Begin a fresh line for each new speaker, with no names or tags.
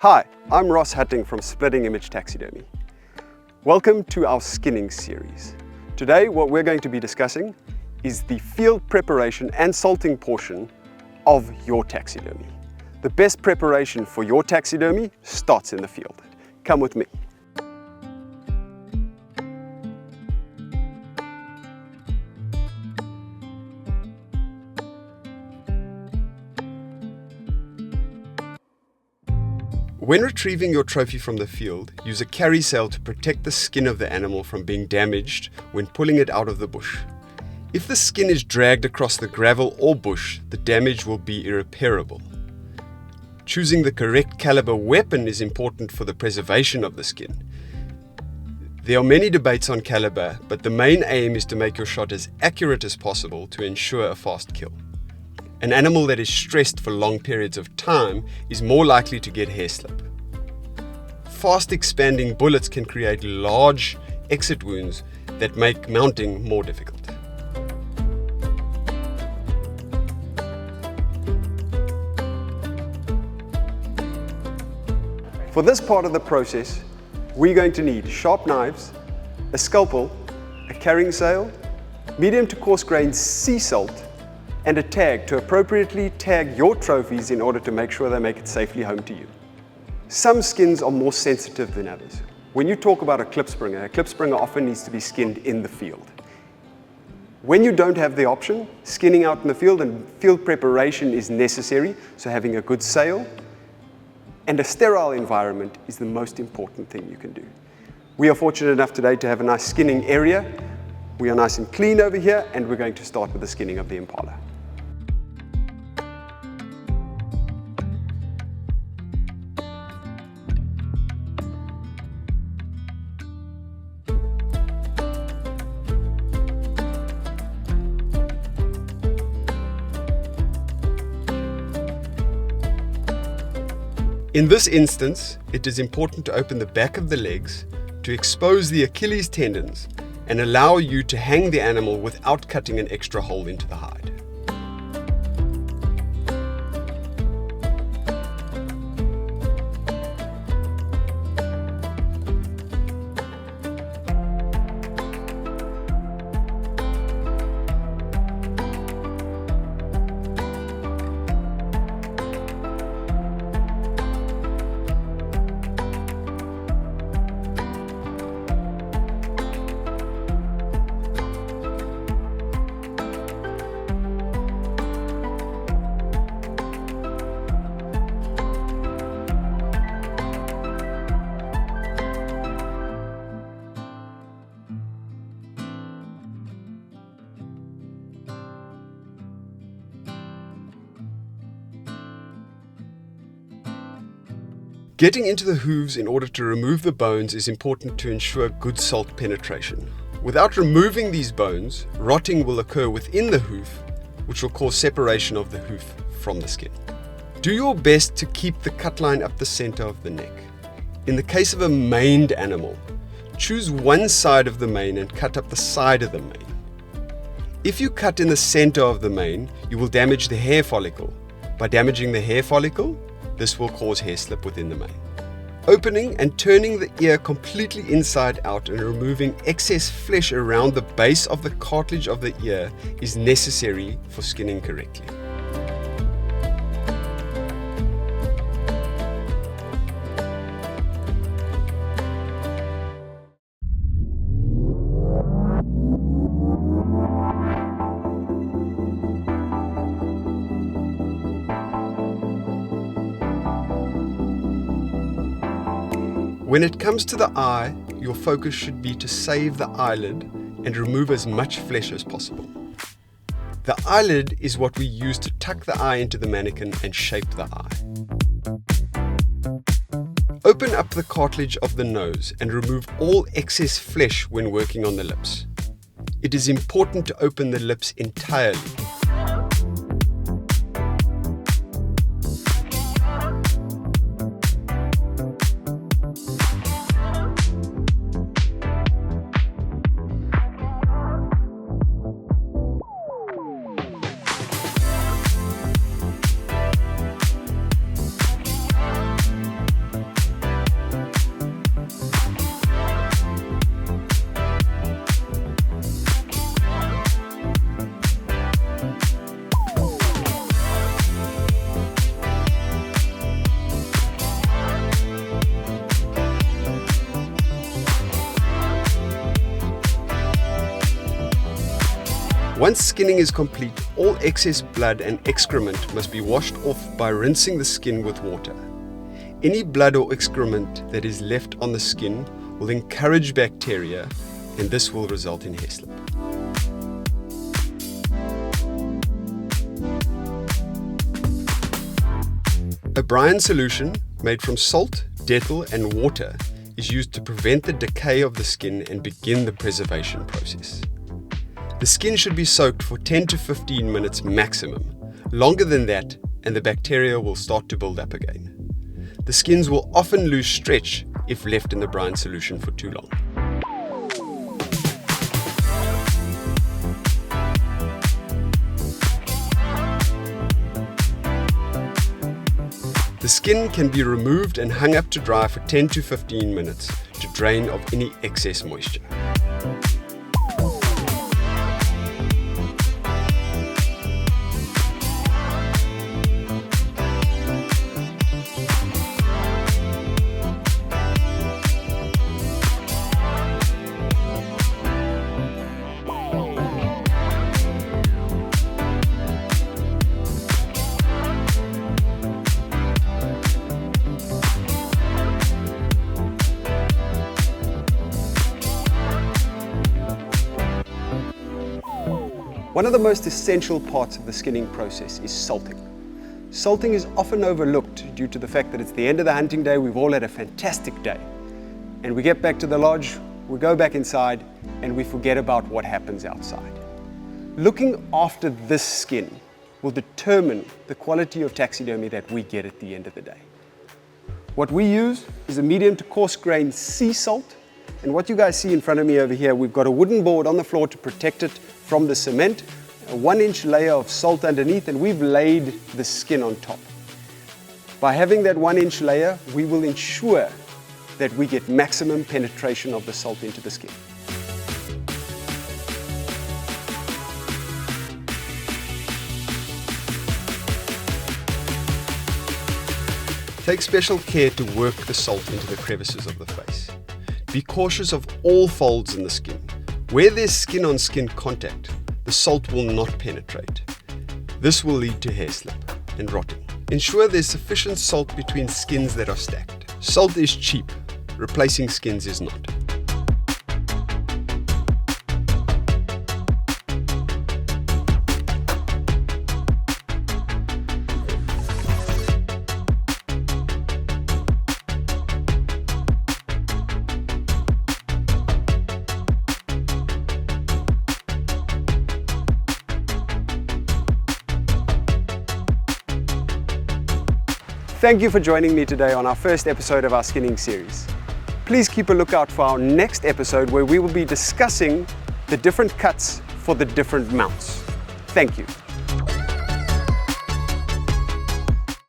Hi, I'm Ross Hutting from Splitting Image Taxidermy. Welcome to our skinning series. Today what we're going to be discussing is the field preparation and salting portion of your taxidermy. The best preparation for your taxidermy starts in the field. Come with me. When retrieving your trophy from the field, use a carry sail to protect the skin of the animal from being damaged when pulling it out of the bush. If the skin is dragged across the gravel or bush, the damage will be irreparable. Choosing the correct caliber weapon is important for the preservation of the skin. There are many debates on caliber, but the main aim is to make your shot as accurate as possible to ensure a fast kill. An animal that is stressed for long periods of time is more likely to get hair slip. Fast expanding bullets can create large exit wounds that make mounting more difficult. For this part of the process, we're going to need sharp knives, a scalpel, a carrying sail, medium to coarse grained sea salt, and a tag to appropriately tag your trophies in order to make sure they make it safely home to you. Some skins are more sensitive than others. When you talk about a klipspringer often needs to be skinned in the field. When you don't have the option, skinning out in the field and field preparation is necessary, so having a good sail and a sterile environment is the most important thing you can do. We are fortunate enough today to have a nice skinning area. We are nice and clean over here, and we're going to start with the skinning of the impala. In this instance, it is important to open the back of the legs to expose the Achilles tendons and allow you to hang the animal without cutting an extra hole into the hide. Getting into the hooves in order to remove the bones is important to ensure good salt penetration. Without removing these bones, rotting will occur within the hoof, which will cause separation of the hoof from the skin. Do your best to keep the cut line up the center of the neck. In the case of a maned animal, choose one side of the mane and cut up the side of the mane. If you cut in the center of the mane, you will damage the hair follicle. By damaging the hair follicle, this will cause hair slip within the mane. Opening and turning the ear completely inside out and removing excess flesh around the base of the cartilage of the ear is necessary for skinning correctly. When it comes to the eye, your focus should be to save the eyelid and remove as much flesh as possible. The eyelid is what we use to tuck the eye into the mannequin and shape the eye. Open up the cartilage of the nose and remove all excess flesh when working on the lips. It is important to open the lips entirely. Once skinning is complete, all excess blood and excrement must be washed off by rinsing the skin with water. Any blood or excrement that is left on the skin will encourage bacteria, and this will result in hair slip. A brine solution made from salt, dettol and water is used to prevent the decay of the skin and begin the preservation process. The skin should be soaked for 10 to 15 minutes maximum. Longer than that and the bacteria will start to build up again. The skins will often lose stretch if left in the brine solution for too long. The skin can be removed and hung up to dry for 10 to 15 minutes to drain of any excess moisture. One of the most essential parts of the skinning process is salting. Salting is often overlooked due to the fact that it's the end of the hunting day, we've all had a fantastic day. And we get back to the lodge, we go back inside, and we forget about what happens outside. Looking after this skin will determine the quality of taxidermy that we get at the end of the day. What we use is a medium to coarse grained sea salt. And what you guys see in front of me over here, we've got a wooden board on the floor to protect it from the cement, a 1-inch layer of salt underneath, and we've laid the skin on top. By having that 1-inch layer, we will ensure that we get maximum penetration of the salt into the skin. Take special care to work the salt into the crevices of the face. Be cautious of all folds in the skin. Where there's skin-on-skin contact, the salt will not penetrate. This will lead to hair slip and rotting. Ensure there's sufficient salt between skins that are stacked. Salt is cheap, replacing skins is not. Thank you for joining me today on our first episode of our skinning series. Please keep a lookout for our next episode where we will be discussing the different cuts for the different mounts. Thank you.